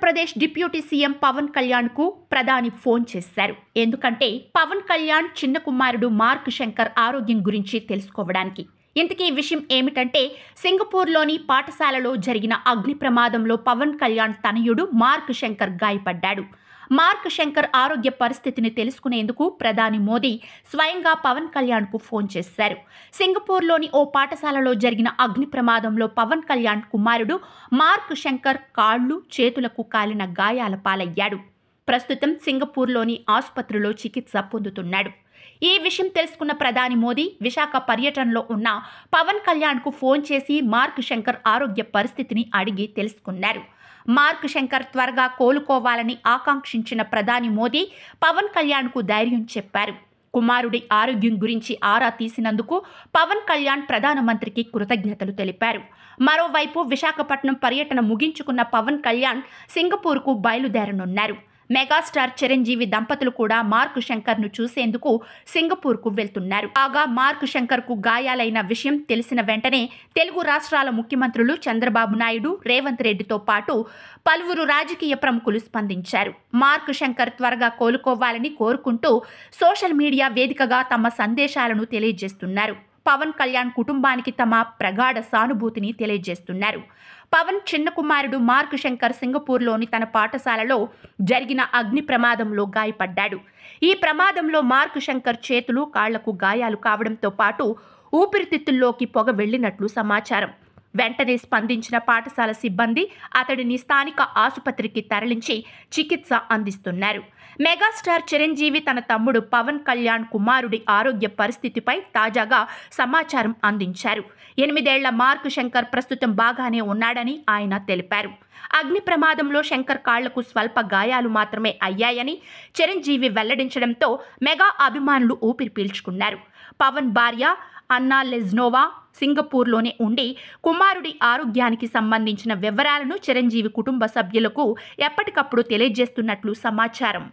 Andhra Pradesh deputy CM Pawan కళ్యాణ్కు ప్రధాని phone చేశారు. ఎందుకంటే పవన్ కళ్యాణ్ చిన్న కుమారుడు మార్క్ శంకర్ ఆరోగ్యం గురించి తెలుసుకోవడానికి. ఇంతకీ ఈ విషయం ఏమిటంటే, సింగపూర్లోని పాఠశాలలో జరిగిన అగ్ని ప్రమాదంలో పవన్ కళ్యాణ్ తనయుడు మార్క్ శంకర్ గాయపడ్డాడు. మార్క్ శంకర్ ఆరోగ్య పరిస్థితిని తెలుసుకునేందుకు ప్రధాని మోదీ స్వయంగా పవన్ కళ్యాణ్కు ఫోన్ చేశారు. సింగపూర్లోని ఓ పాఠశాలలో జరిగిన అగ్ని ప్రమాదంలో పవన్ కళ్యాణ్ కుమారుడు మార్క్ శంకర్ కాళ్లు, చేతులకు కాలిన గాయాల పాలయ్యాడు. ప్రస్తుతం సింగపూర్లోని ఆసుపత్రిలో చికిత్స పొందుతున్నాడు. ఈ విషయం తెలుసుకున్న ప్రధాని మోదీ విశాఖ పర్యటనలో ఉన్న పవన్ కళ్యాణ్కు ఫోన్ చేసి మార్క్ శంకర్ ఆరోగ్య పరిస్థితిని అడిగి తెలుసుకున్నారు. మార్క్ శంకర్ త్వరగా కోలుకోవాలని ఆకాంక్షించిన ప్రధాని మోదీ పవన్ కళ్యాణ్కు ధైర్యం చెప్పారు. కుమారుడి ఆరోగ్యం గురించి ఆరా తీసినందుకు పవన్ కళ్యాణ్ ప్రధానమంత్రికి కృతజ్ఞతలు తెలిపారు. మరోవైపు విశాఖపట్నం పర్యటన ముగించుకున్న పవన్ కళ్యాణ్ సింగపూర్కు బయలుదేరనున్నారు. మెగాస్టార్ చిరంజీవి దంపతులు కూడా మార్క్ శంకర్ను చూసేందుకు సింగపూర్కు వెళ్తున్నారు. కాగా మార్క్ శంకర్కు గాయాలైన విషయం తెలిసిన వెంటనే తెలుగు రాష్ట్రాల ముఖ్యమంత్రులు చంద్రబాబు నాయుడు, రేవంత్ రెడ్డితో పాటు పలువురు రాజకీయ ప్రముఖులు స్పందించారు. మార్క్ శంకర్ త్వరగా కోలుకోవాలని కోరుకుంటూ సోషల్ మీడియా వేదికగా తమ సందేశాలను తెలియజేస్తున్నారు. పవన్ కళ్యాణ్ కుటుంబానికి తమ ప్రగాఢ సానుభూతిని తెలియజేస్తున్నారు. పవన్ చిన్న కుమారుడు మార్క్ శంకర్ సింగపూర్లోని తన పాఠశాలలో జరిగిన అగ్ని ప్రమాదంలో గాయపడ్డాడు. ఈ ప్రమాదంలో మార్క్ శంకర్ చేతులు, కాళ్లకు గాయాలు కావడంతో పాటు ఊపిరితిత్తుల్లోకి పొగ వెళ్లినట్లు సమాచారం. వెంటనే స్పందించిన పాఠశాల సిబ్బంది అతడిని స్థానిక ఆసుపత్రికి తరలించి చికిత్స అందిస్తున్నారు. మెగాస్టార్ చిరంజీవి తన తమ్ముడు పవన్ కళ్యాణ్ కుమారుడి ఆరోగ్య పరిస్థితిపై తాజాగా సమాచారం అందించారు. 8 ఏళ్ల మార్క్ శంకర్ ప్రస్తుతం బాగానే ఉన్నాడని ఆయన తెలిపారు. అగ్ని ప్రమాదంలో శంకర్ కాళ్లకు స్వల్ప గాయాలు మాత్రమే అయ్యాయని చిరంజీవి వెల్లడించడంతో మెగా అభిమానులు ఊపిరి పీల్చుకున్నారు. పవన్ భార్య అన్నా లెజ్నోవా సింగపూర్లోనే ఉండి కుమారుడి ఆరోగ్యానికి సంబంధించిన వివరాలను చిరంజీవి కుటుంబ సభ్యులకు ఎప్పటికప్పుడు తెలియజేస్తున్నట్లు సమాచారం.